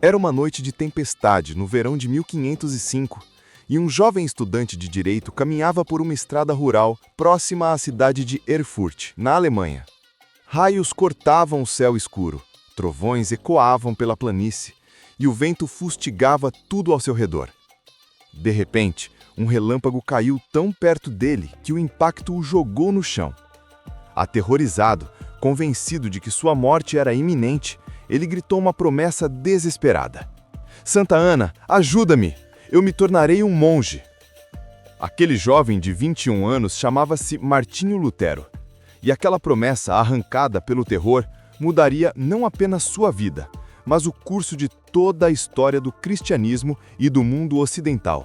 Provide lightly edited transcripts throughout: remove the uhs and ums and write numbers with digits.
Era uma noite de tempestade no verão de 1505, e um jovem estudante de direito caminhava por uma estrada rural próxima à cidade de Erfurt, na Alemanha. Raios cortavam o céu escuro, trovões ecoavam pela planície, e o vento fustigava tudo ao seu redor. De repente, um relâmpago caiu tão perto dele que o impacto o jogou no chão. Aterrorizado, convencido de que sua morte era iminente, ele gritou uma promessa desesperada: "Santa Ana, ajuda-me! Eu me tornarei um monge." Aquele jovem de 21 anos chamava-se Martinho Lutero, e aquela promessa arrancada pelo terror mudaria não apenas sua vida, mas o curso de toda a história do cristianismo e do mundo ocidental.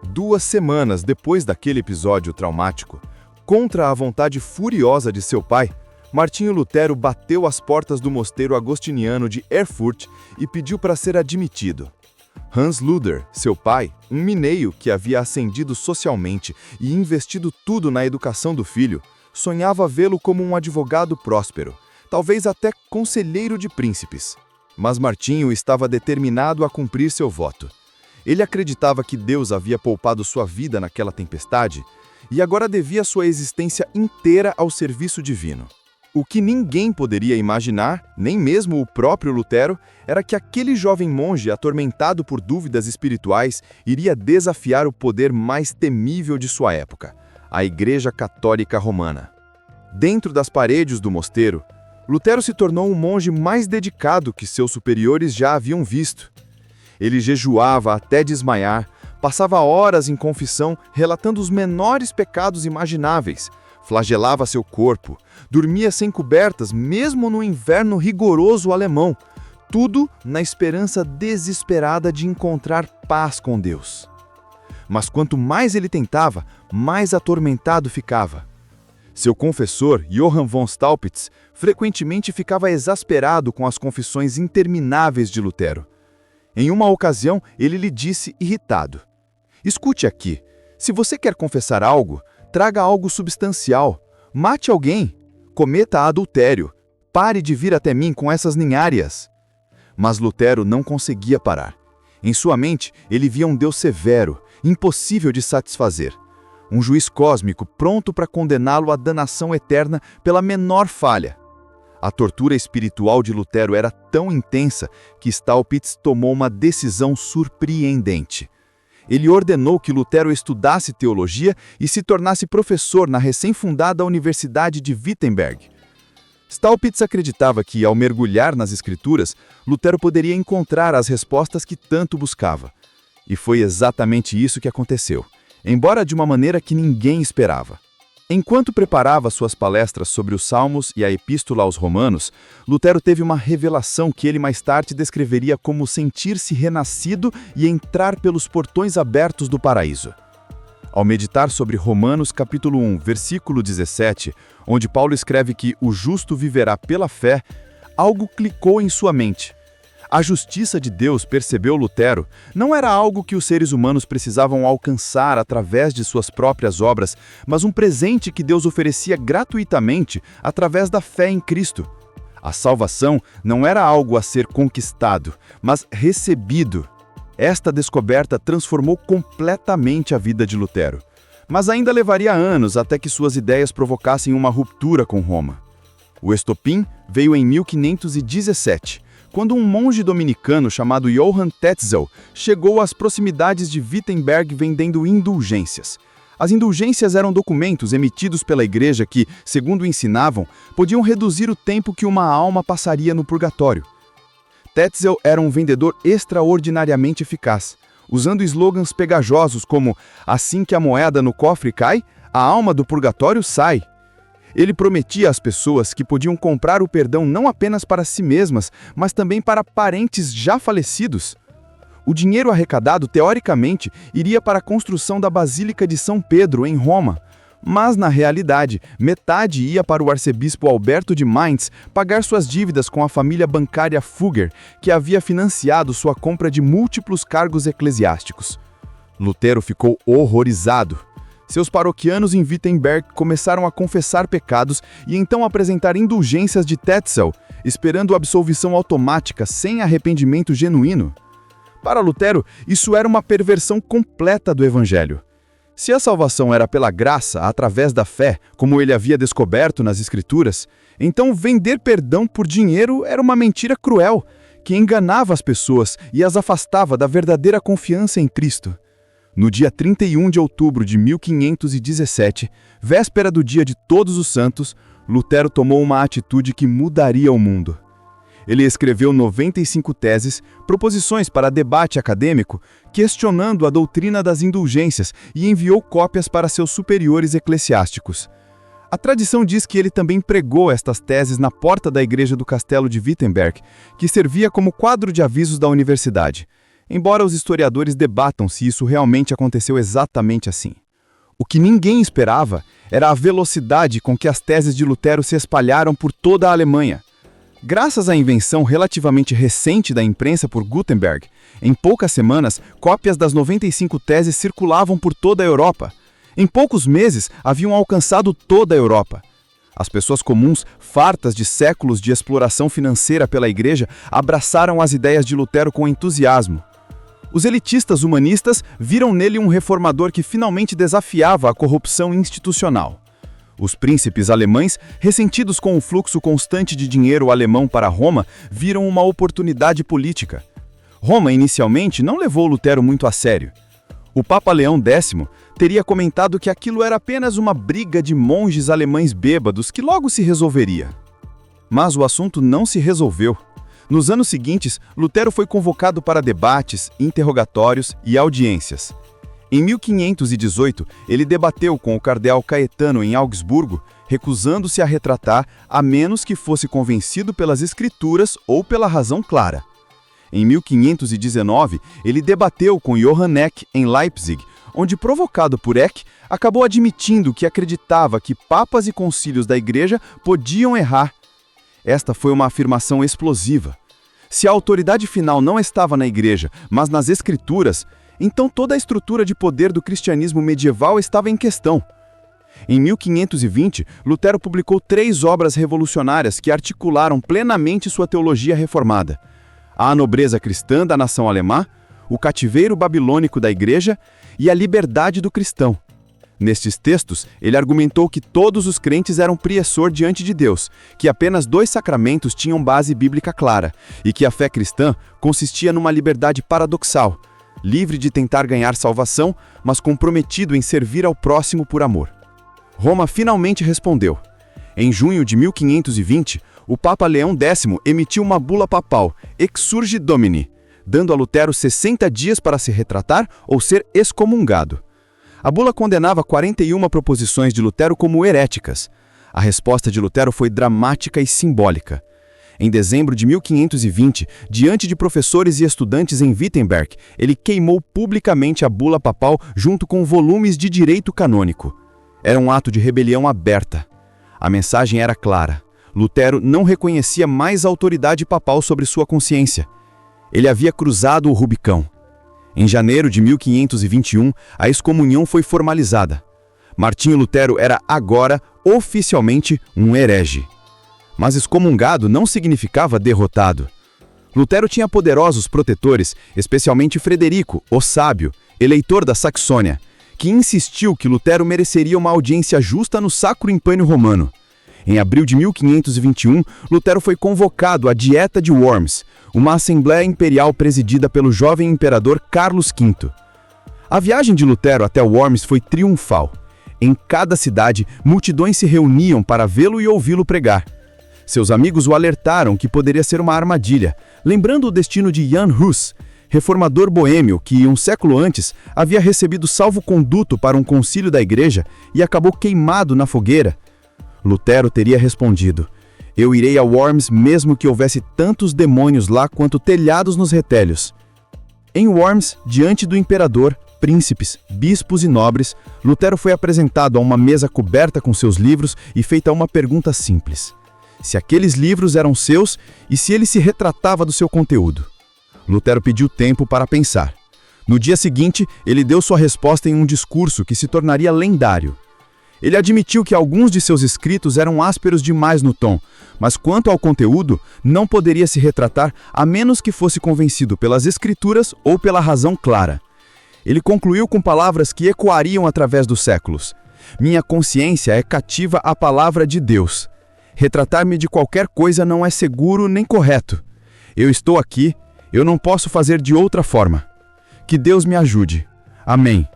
2 semanas depois daquele episódio traumático, contra a vontade furiosa de seu pai, Martinho Lutero bateu às portas do mosteiro agostiniano de Erfurt e pediu para ser admitido. Hans Luder, seu pai, um mineiro que havia ascendido socialmente e investido tudo na educação do filho, sonhava vê-lo como um advogado próspero, talvez até conselheiro de príncipes. Mas Martinho estava determinado a cumprir seu voto. Ele acreditava que Deus havia poupado sua vida naquela tempestade e agora devia sua existência inteira ao serviço divino. O que ninguém poderia imaginar, nem mesmo o próprio Lutero, era que aquele jovem monge atormentado por dúvidas espirituais iria desafiar o poder mais temível de sua época, a Igreja Católica Romana. Dentro das paredes do mosteiro, Lutero se tornou um monge mais dedicado que seus superiores já haviam visto. Ele jejuava até desmaiar, passava horas em confissão relatando os menores pecados imagináveis, flagelava seu corpo, dormia sem cobertas mesmo no inverno rigoroso alemão, tudo na esperança desesperada de encontrar paz com Deus. Mas quanto mais ele tentava, mais atormentado ficava. Seu confessor, Johann von Staupitz, frequentemente ficava exasperado com as confissões intermináveis de Lutero. Em uma ocasião, ele lhe disse irritado: "Escute aqui, se você quer confessar algo, traga algo substancial, mate alguém, cometa adultério, pare de vir até mim com essas ninhárias." Mas Lutero não conseguia parar. Em sua mente, ele via um Deus severo, impossível de satisfazer. Um juiz cósmico pronto para condená-lo à danação eterna pela menor falha. A tortura espiritual de Lutero era tão intensa que Staupitz tomou uma decisão surpreendente. Ele ordenou que Lutero estudasse teologia e se tornasse professor na recém-fundada Universidade de Wittenberg. Staupitz acreditava que, ao mergulhar nas Escrituras, Lutero poderia encontrar as respostas que tanto buscava. E foi exatamente isso que aconteceu, embora de uma maneira que ninguém esperava. Enquanto preparava suas palestras sobre os Salmos e a Epístola aos Romanos, Lutero teve uma revelação que ele mais tarde descreveria como sentir-se renascido e entrar pelos portões abertos do paraíso. Ao meditar sobre Romanos capítulo 1, versículo 17, onde Paulo escreve que o justo viverá pela fé, algo clicou em sua mente. A justiça de Deus, percebeu Lutero, não era algo que os seres humanos precisavam alcançar através de suas próprias obras, mas um presente que Deus oferecia gratuitamente através da fé em Cristo. A salvação não era algo a ser conquistado, mas recebido. Esta descoberta transformou completamente a vida de Lutero, mas ainda levaria anos até que suas ideias provocassem uma ruptura com Roma. O estopim veio em 1517, quando um monge dominicano chamado Johann Tetzel chegou às proximidades de Wittenberg vendendo indulgências. As indulgências eram documentos emitidos pela igreja que, segundo ensinavam, podiam reduzir o tempo que uma alma passaria no purgatório. Tetzel era um vendedor extraordinariamente eficaz, usando slogans pegajosos como "assim que a moeda no cofre cai, a alma do purgatório sai." Ele prometia às pessoas que podiam comprar o perdão não apenas para si mesmas, mas também para parentes já falecidos. O dinheiro arrecadado, teoricamente, iria para a construção da Basílica de São Pedro, em Roma. Mas, na realidade, metade ia para o arcebispo Alberto de Mainz pagar suas dívidas com a família bancária Fugger, que havia financiado sua compra de múltiplos cargos eclesiásticos. Lutero ficou horrorizado. Seus paroquianos em Wittenberg começaram a confessar pecados e então apresentar indulgências de Tetzel, esperando absolvição automática sem arrependimento genuíno? Para Lutero, isso era uma perversão completa do Evangelho. Se a salvação era pela graça, através da fé, como ele havia descoberto nas Escrituras, então vender perdão por dinheiro era uma mentira cruel, que enganava as pessoas e as afastava da verdadeira confiança em Cristo. No dia 31 de outubro de 1517, véspera do dia de Todos os Santos, Lutero tomou uma atitude que mudaria o mundo. Ele escreveu 95 teses, proposições para debate acadêmico, questionando a doutrina das indulgências e enviou cópias para seus superiores eclesiásticos. A tradição diz que ele também pregou estas teses na porta da igreja do castelo de Wittenberg, que servia como quadro de avisos da universidade, embora os historiadores debatam se isso realmente aconteceu exatamente assim. O que ninguém esperava era a velocidade com que as teses de Lutero se espalharam por toda a Alemanha. Graças à invenção relativamente recente da imprensa por Gutenberg, em poucas semanas, cópias das 95 teses circulavam por toda a Europa. Em poucos meses, haviam alcançado toda a Europa. As pessoas comuns, fartas de séculos de exploração financeira pela Igreja, abraçaram as ideias de Lutero com entusiasmo. Os elitistas humanistas viram nele um reformador que finalmente desafiava a corrupção institucional. Os príncipes alemães, ressentidos com o fluxo constante de dinheiro alemão para Roma, viram uma oportunidade política. Roma, inicialmente, não levou Lutero muito a sério. O Papa Leão X teria comentado que aquilo era apenas uma briga de monges alemães bêbados que logo se resolveria. Mas o assunto não se resolveu. Nos anos seguintes, Lutero foi convocado para debates, interrogatórios e audiências. Em 1518, ele debateu com o cardeal Caetano em Augsburgo, recusando-se a retratar a menos que fosse convencido pelas Escrituras ou pela razão clara. Em 1519, ele debateu com Johann Eck em Leipzig, onde, provocado por Eck, acabou admitindo que acreditava que papas e concílios da Igreja podiam errar. Esta foi uma afirmação explosiva. Se a autoridade final não estava na Igreja, mas nas Escrituras, então toda a estrutura de poder do cristianismo medieval estava em questão. Em 1520, Lutero publicou 3 obras revolucionárias que articularam plenamente sua teologia reformada: A Nobreza Cristã da Nação Alemã, O Cativeiro Babilônico da Igreja e A Liberdade do Cristão. Nestes textos, ele argumentou que todos os crentes eram priessor diante de Deus, que apenas 2 sacramentos tinham base bíblica clara, e que a fé cristã consistia numa liberdade paradoxal, livre de tentar ganhar salvação, mas comprometido em servir ao próximo por amor. Roma finalmente respondeu. Em junho de 1520, o Papa Leão X emitiu uma bula papal, Exsurge Domini, dando a Lutero 60 dias para se retratar ou ser excomungado. A bula condenava 41 proposições de Lutero como heréticas. A resposta de Lutero foi dramática e simbólica. Em dezembro de 1520, diante de professores e estudantes em Wittenberg, ele queimou publicamente a bula papal junto com volumes de direito canônico. Era um ato de rebelião aberta. A mensagem era clara. Lutero não reconhecia mais a autoridade papal sobre sua consciência. Ele havia cruzado o Rubicão. Em janeiro de 1521, a excomunhão foi formalizada. Martinho Lutero era agora, oficialmente, um herege. Mas excomungado não significava derrotado. Lutero tinha poderosos protetores, especialmente Frederico, o Sábio, eleitor da Saxônia, que insistiu que Lutero mereceria uma audiência justa no Sacro Império Romano. Em abril de 1521, Lutero foi convocado à Dieta de Worms, uma assembleia imperial presidida pelo jovem imperador Carlos V. A viagem de Lutero até Worms foi triunfal. Em cada cidade, multidões se reuniam para vê-lo e ouvi-lo pregar. Seus amigos o alertaram que poderia ser uma armadilha, lembrando o destino de Jan Hus, reformador boêmio que, um século antes, havia recebido salvo-conduto para um concílio da Igreja e acabou queimado na fogueira. Lutero teria respondido: "Eu irei a Worms mesmo que houvesse tantos demônios lá quanto telhados nos retelhos." Em Worms, diante do imperador, príncipes, bispos e nobres, Lutero foi apresentado a uma mesa coberta com seus livros e feita uma pergunta simples: se aqueles livros eram seus e se ele se retratava do seu conteúdo. Lutero pediu tempo para pensar. No dia seguinte, ele deu sua resposta em um discurso que se tornaria lendário. Ele admitiu que alguns de seus escritos eram ásperos demais no tom, mas quanto ao conteúdo, não poderia se retratar a menos que fosse convencido pelas escrituras ou pela razão clara. Ele concluiu com palavras que ecoariam através dos séculos. Minha consciência é cativa à palavra de Deus. Retratar-me de qualquer coisa não é seguro nem correto. Eu estou aqui, eu não posso fazer de outra forma. Que Deus me ajude. Amém.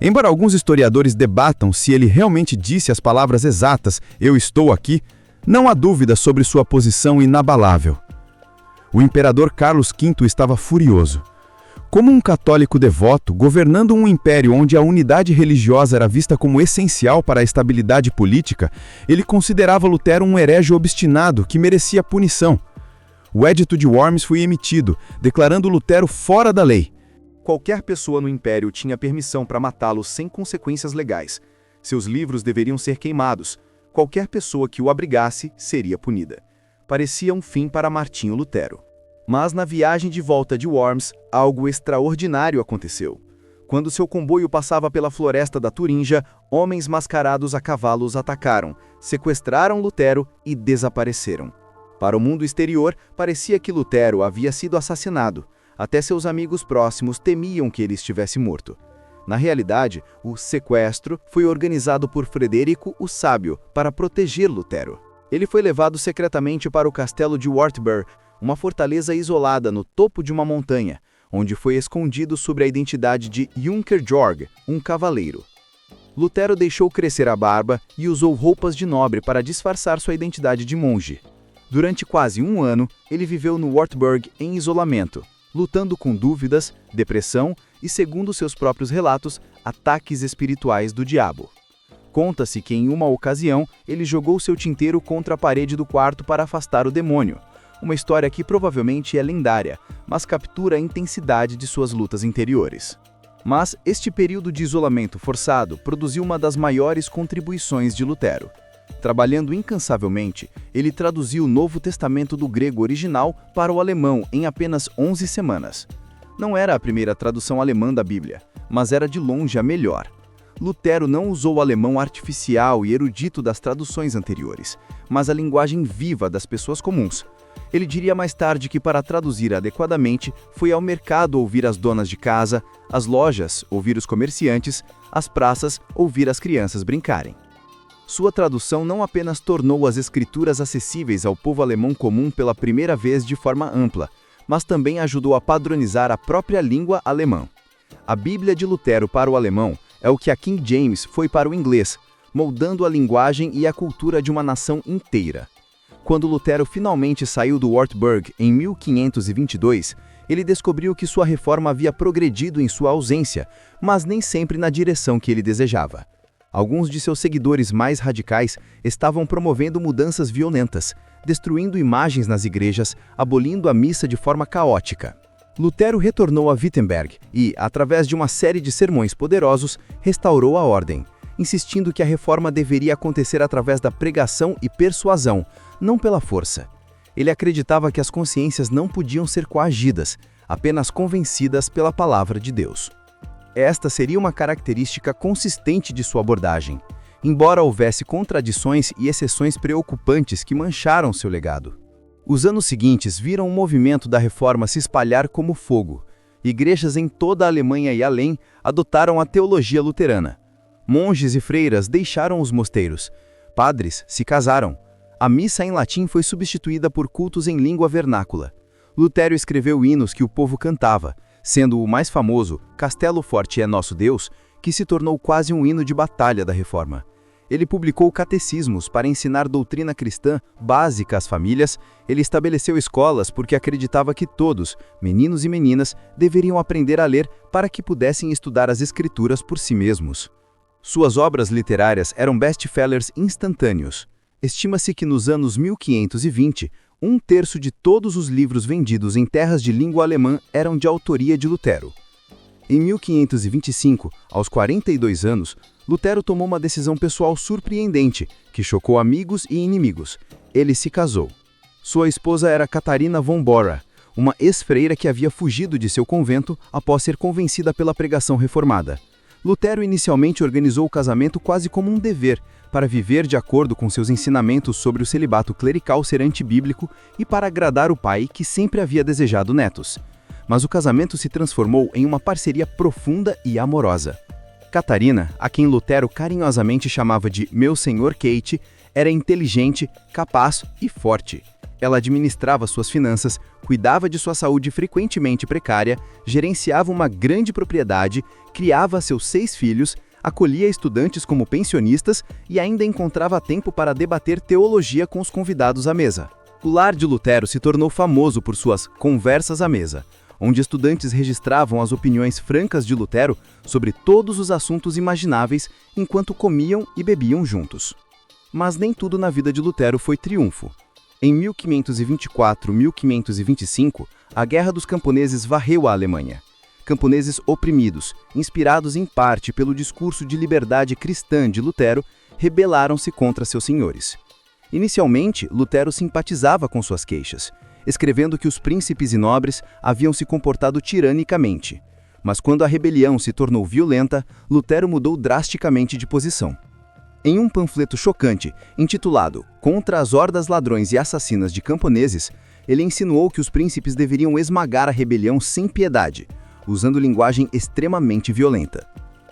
Embora alguns historiadores debatam se ele realmente disse as palavras exatas, eu estou aqui, não há dúvida sobre sua posição inabalável. O imperador Carlos V estava furioso. Como um católico devoto, governando um império onde a unidade religiosa era vista como essencial para a estabilidade política, ele considerava Lutero um herege obstinado que merecia punição. O Edito de Worms foi emitido, declarando Lutero fora da lei. Qualquer pessoa no império tinha permissão para matá-lo sem consequências legais. Seus livros deveriam ser queimados. Qualquer pessoa que o abrigasse seria punida. Parecia um fim para Martinho Lutero. Mas na viagem de volta de Worms, algo extraordinário aconteceu. Quando seu comboio passava pela floresta da Turingia, homens mascarados a cavalo os atacaram, sequestraram Lutero e desapareceram. Para o mundo exterior, parecia que Lutero havia sido assassinado. Até seus amigos próximos temiam que ele estivesse morto. Na realidade, o sequestro foi organizado por Frederico o Sábio para proteger Lutero. Ele foi levado secretamente para o castelo de Wartburg, uma fortaleza isolada no topo de uma montanha, onde foi escondido sob a identidade de Junker Jorg, um cavaleiro. Lutero deixou crescer a barba e usou roupas de nobre para disfarçar sua identidade de monge. Durante quase um ano, ele viveu no Wartburg em isolamento, lutando com dúvidas, depressão e, segundo seus próprios relatos, ataques espirituais do diabo. Conta-se que em uma ocasião ele jogou seu tinteiro contra a parede do quarto para afastar o demônio, uma história que provavelmente é lendária, mas captura a intensidade de suas lutas interiores. Mas este período de isolamento forçado produziu uma das maiores contribuições de Lutero. Trabalhando incansavelmente, ele traduziu o Novo Testamento do grego original para o alemão em apenas 11 semanas. Não era a primeira tradução alemã da Bíblia, mas era de longe a melhor. Lutero não usou o alemão artificial e erudito das traduções anteriores, mas a linguagem viva das pessoas comuns. Ele diria mais tarde que para traduzir adequadamente foi ao mercado ouvir as donas de casa, às lojas ouvir os comerciantes, às praças ouvir as crianças brincarem. Sua tradução não apenas tornou as escrituras acessíveis ao povo alemão comum pela primeira vez de forma ampla, mas também ajudou a padronizar a própria língua alemã. A Bíblia de Lutero para o alemão é o que a King James foi para o inglês, moldando a linguagem e a cultura de uma nação inteira. Quando Lutero finalmente saiu do Wartburg em 1522, ele descobriu que sua reforma havia progredido em sua ausência, mas nem sempre na direção que ele desejava. Alguns de seus seguidores mais radicais estavam promovendo mudanças violentas, destruindo imagens nas igrejas, abolindo a missa de forma caótica. Lutero retornou a Wittenberg e, através de uma série de sermões poderosos, restaurou a ordem, insistindo que a reforma deveria acontecer através da pregação e persuasão, não pela força. Ele acreditava que as consciências não podiam ser coagidas, apenas convencidas pela palavra de Deus. Esta seria uma característica consistente de sua abordagem, embora houvesse contradições e exceções preocupantes que mancharam seu legado. Os anos seguintes viram o movimento da reforma se espalhar como fogo. Igrejas em toda a Alemanha e além adotaram a teologia luterana. Monges e freiras deixaram os mosteiros. Padres se casaram. A missa em latim foi substituída por cultos em língua vernácula. Lutero escreveu hinos que o povo cantava, sendo o mais famoso, Castelo Forte é Nosso Deus, que se tornou quase um hino de batalha da reforma. Ele publicou catecismos para ensinar doutrina cristã básica às famílias. Ele estabeleceu escolas porque acreditava que todos, meninos e meninas, deveriam aprender a ler para que pudessem estudar as escrituras por si mesmos. Suas obras literárias eram best-sellers instantâneos. Estima-se que nos anos 1520, 1/3 de todos os livros vendidos em terras de língua alemã eram de autoria de Lutero. Em 1525, aos 42 anos, Lutero tomou uma decisão pessoal surpreendente, que chocou amigos e inimigos. Ele se casou. Sua esposa era Catarina von Bora, uma ex-freira que havia fugido de seu convento após ser convencida pela pregação reformada. Lutero inicialmente organizou o casamento quase como um dever, para viver de acordo com seus ensinamentos sobre o celibato clerical ser antibíblico e para agradar o pai que sempre havia desejado netos. Mas o casamento se transformou em uma parceria profunda e amorosa. Catarina, a quem Lutero carinhosamente chamava de Meu Senhor Kate, era inteligente, capaz e forte. Ela administrava suas finanças, cuidava de sua saúde frequentemente precária, gerenciava uma grande propriedade, criava seus 6 filhos, acolhia estudantes como pensionistas e ainda encontrava tempo para debater teologia com os convidados à mesa. O lar de Lutero se tornou famoso por suas conversas à mesa, onde estudantes registravam as opiniões francas de Lutero sobre todos os assuntos imagináveis enquanto comiam e bebiam juntos. Mas nem tudo na vida de Lutero foi triunfo. Em 1524-1525, a Guerra dos Camponeses varreu a Alemanha. Camponeses oprimidos, inspirados em parte pelo discurso de liberdade cristã de Lutero, rebelaram-se contra seus senhores. Inicialmente, Lutero simpatizava com suas queixas, escrevendo que os príncipes e nobres haviam se comportado tiranicamente. Mas quando a rebelião se tornou violenta, Lutero mudou drasticamente de posição. Em um panfleto chocante, intitulado Contra as Hordas Ladrões e Assassinas de Camponeses, ele insinuou que os príncipes deveriam esmagar a rebelião sem piedade, usando linguagem extremamente violenta.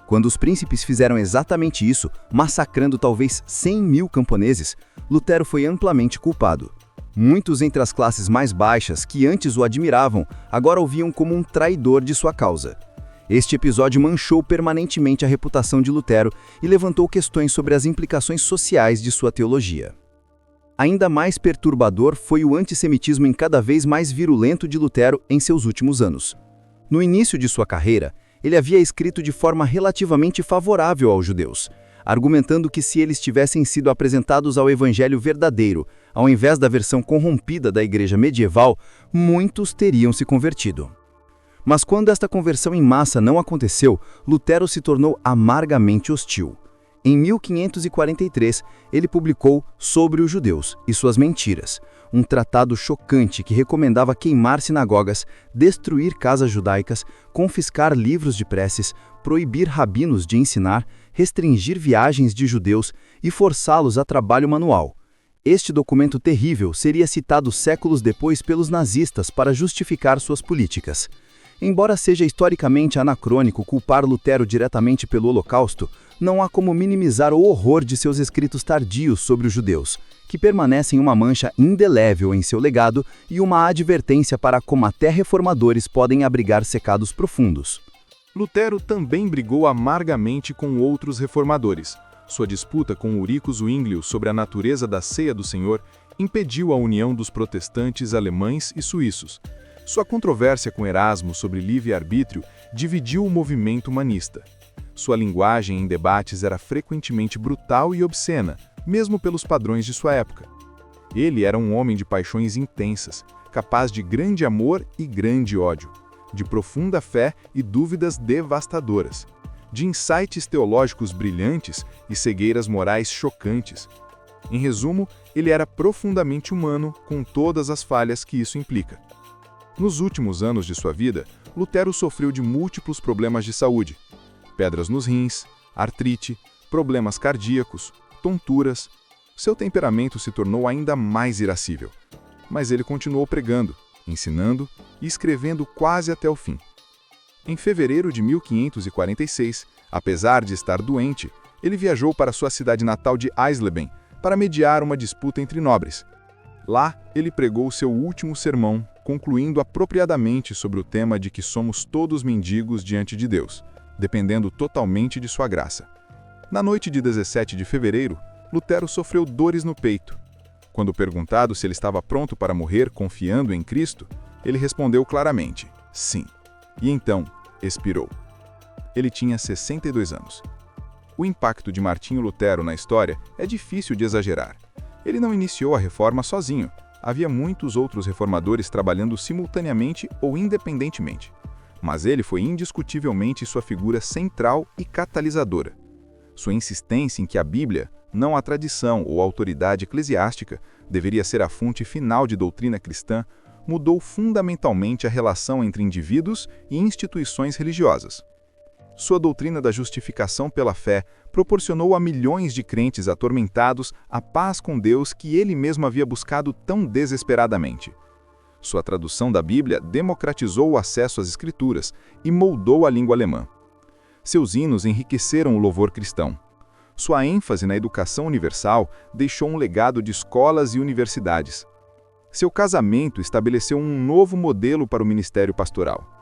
Quando os príncipes fizeram exatamente isso, massacrando talvez 100.000 camponeses, Lutero foi amplamente culpado. Muitos entre as classes mais baixas, que antes o admiravam, agora o viam como um traidor de sua causa. Este episódio manchou permanentemente a reputação de Lutero e levantou questões sobre as implicações sociais de sua teologia. Ainda mais perturbador foi o antissemitismo cada vez mais virulento de Lutero em seus últimos anos. No início de sua carreira, ele havia escrito de forma relativamente favorável aos judeus, argumentando que se eles tivessem sido apresentados ao evangelho verdadeiro, ao invés da versão corrompida da igreja medieval, muitos teriam se convertido. Mas quando esta conversão em massa não aconteceu, Lutero se tornou amargamente hostil. Em 1543, ele publicou Sobre os Judeus e Suas Mentiras, um tratado chocante que recomendava queimar sinagogas, destruir casas judaicas, confiscar livros de preces, proibir rabinos de ensinar, restringir viagens de judeus e forçá-los a trabalho manual. Este documento terrível seria citado séculos depois pelos nazistas para justificar suas políticas. Embora seja historicamente anacrônico culpar Lutero diretamente pelo Holocausto, não há como minimizar o horror de seus escritos tardios sobre os judeus, que permanecem uma mancha indelével em seu legado e uma advertência para como até reformadores podem abrigar pecados profundos. Lutero também brigou amargamente com outros reformadores. Sua disputa com Ulrico Zwinglio sobre a natureza da ceia do Senhor impediu a união dos protestantes alemães e suíços. Sua controvérsia com Erasmo sobre livre-arbítrio dividiu o movimento humanista. Sua linguagem em debates era frequentemente brutal e obscena, mesmo pelos padrões de sua época. Ele era um homem de paixões intensas, capaz de grande amor e grande ódio, de profunda fé e dúvidas devastadoras, de insights teológicos brilhantes e cegueiras morais chocantes. Em resumo, ele era profundamente humano, com todas as falhas que isso implica. Nos últimos anos de sua vida, Lutero sofreu de múltiplos problemas de saúde: pedras nos rins, artrite, problemas cardíacos, tonturas. Seu temperamento se tornou ainda mais irascível. Mas ele continuou pregando, ensinando e escrevendo quase até o fim. Em fevereiro de 1546, apesar de estar doente, ele viajou para sua cidade natal de Eisleben para mediar uma disputa entre nobres. Lá, ele pregou seu último sermão, concluindo apropriadamente sobre o tema de que somos todos mendigos diante de Deus, dependendo totalmente de sua graça. Na noite de 17 de fevereiro, Lutero sofreu dores no peito. Quando perguntado se ele estava pronto para morrer confiando em Cristo, ele respondeu claramente, sim. E então, expirou. Ele tinha 62 anos. O impacto de Martinho Lutero na história é difícil de exagerar. Ele não iniciou a reforma sozinho. Havia muitos outros reformadores trabalhando simultaneamente ou independentemente. Mas ele foi indiscutivelmente sua figura central e catalisadora. Sua insistência em que a Bíblia, não a tradição ou a autoridade eclesiástica, deveria ser a fonte final de doutrina cristã, mudou fundamentalmente a relação entre indivíduos e instituições religiosas. Sua doutrina da justificação pela fé proporcionou a milhões de crentes atormentados a paz com Deus que ele mesmo havia buscado tão desesperadamente. Sua tradução da Bíblia democratizou o acesso às Escrituras e moldou a língua alemã. Seus hinos enriqueceram o louvor cristão. Sua ênfase na educação universal deixou um legado de escolas e universidades. Seu casamento estabeleceu um novo modelo para o ministério pastoral.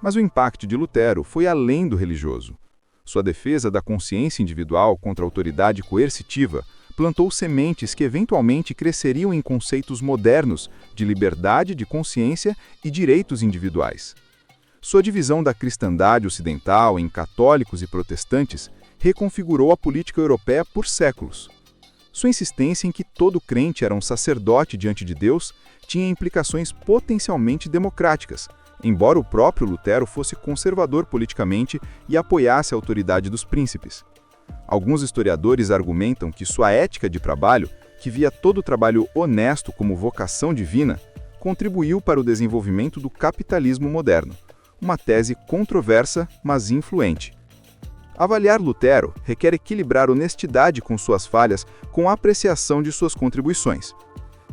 Mas o impacto de Lutero foi além do religioso. Sua defesa da consciência individual contra a autoridade coercitiva plantou sementes que eventualmente cresceriam em conceitos modernos de liberdade de consciência e direitos individuais. Sua divisão da cristandade ocidental em católicos e protestantes reconfigurou a política europeia por séculos. Sua insistência em que todo crente era um sacerdote diante de Deus tinha implicações potencialmente democráticas, embora o próprio Lutero fosse conservador politicamente e apoiasse a autoridade dos príncipes. Alguns historiadores argumentam que sua ética de trabalho, que via todo o trabalho honesto como vocação divina, contribuiu para o desenvolvimento do capitalismo moderno, uma tese controversa, mas influente. Avaliar Lutero requer equilibrar honestidade com suas falhas com a apreciação de suas contribuições.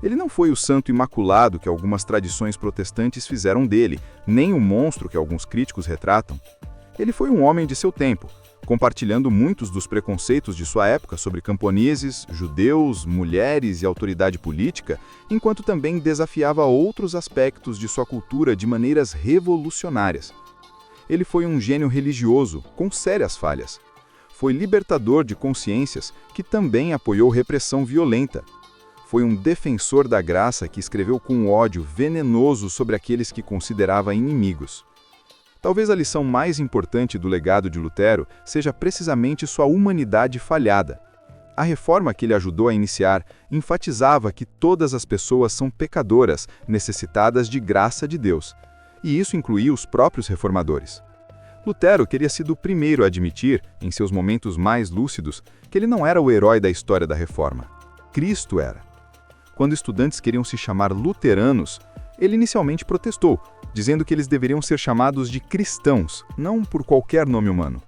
Ele não foi o santo imaculado que algumas tradições protestantes fizeram dele, nem o monstro que alguns críticos retratam. Ele foi um homem de seu tempo, compartilhando muitos dos preconceitos de sua época sobre camponeses, judeus, mulheres e autoridade política, enquanto também desafiava outros aspectos de sua cultura de maneiras revolucionárias. Ele foi um gênio religioso, com sérias falhas. Foi libertador de consciências, que também apoiou repressão violenta. Foi um defensor da graça que escreveu com ódio venenoso sobre aqueles que considerava inimigos. Talvez a lição mais importante do legado de Lutero seja precisamente sua humanidade falhada. A reforma que ele ajudou a iniciar enfatizava que todas as pessoas são pecadoras, necessitadas de graça de Deus. E isso incluía os próprios reformadores. Lutero teria sido o primeiro a admitir, em seus momentos mais lúcidos, que ele não era o herói da história da reforma. Cristo era. Quando estudantes queriam se chamar luteranos, ele inicialmente protestou, dizendo que eles deveriam ser chamados de cristãos, não por qualquer nome humano.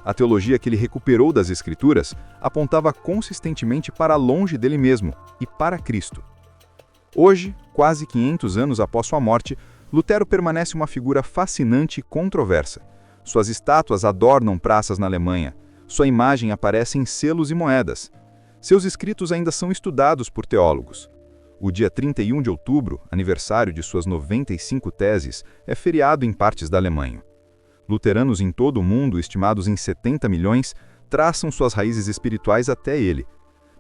A teologia que ele recuperou das Escrituras apontava consistentemente para longe dele mesmo e para Cristo. Hoje, quase 500 anos após sua morte, Lutero permanece uma figura fascinante e controversa. Suas estátuas adornam praças na Alemanha. Sua imagem aparece em selos e moedas. Seus escritos ainda são estudados por teólogos. O dia 31 de outubro, aniversário de suas 95 teses, é feriado em partes da Alemanha. Luteranos em todo o mundo, estimados em 70 milhões, traçam suas raízes espirituais até ele.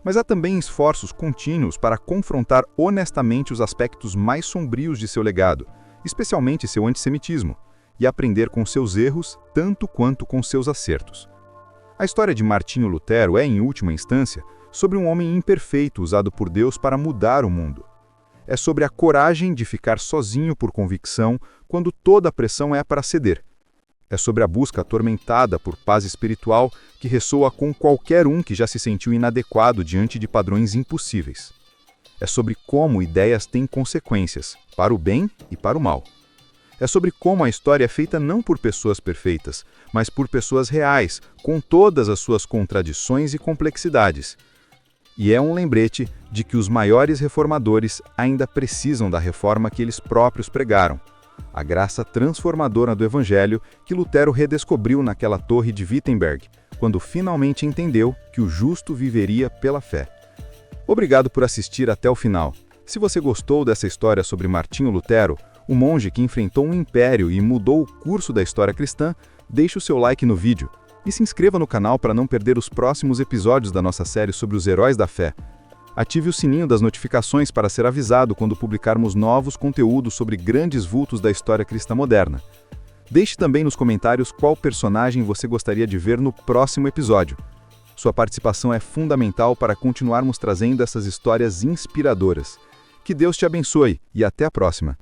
Mas há também esforços contínuos para confrontar honestamente os aspectos mais sombrios de seu legado, especialmente seu antissemitismo, e aprender com seus erros tanto quanto com seus acertos. A história de Martinho Lutero é, em última instância, sobre um homem imperfeito usado por Deus para mudar o mundo. É sobre a coragem de ficar sozinho por convicção quando toda a pressão é para ceder. É sobre a busca atormentada por paz espiritual que ressoa com qualquer um que já se sentiu inadequado diante de padrões impossíveis. É sobre como ideias têm consequências, para o bem e para o mal. É sobre como a história é feita não por pessoas perfeitas, mas por pessoas reais, com todas as suas contradições e complexidades. E é um lembrete de que os maiores reformadores ainda precisam da reforma que eles próprios pregaram, a graça transformadora do Evangelho que Lutero redescobriu naquela torre de Wittenberg, quando finalmente entendeu que o justo viveria pela fé. Obrigado por assistir até o final. Se você gostou dessa história sobre Martinho Lutero, o monge que enfrentou um império e mudou o curso da história cristã, deixe o seu like no vídeo e se inscreva no canal para não perder os próximos episódios da nossa série sobre os heróis da fé. Ative o sininho das notificações para ser avisado quando publicarmos novos conteúdos sobre grandes vultos da história cristã moderna. Deixe também nos comentários qual personagem você gostaria de ver no próximo episódio. Sua participação é fundamental para continuarmos trazendo essas histórias inspiradoras. Que Deus te abençoe e até a próxima!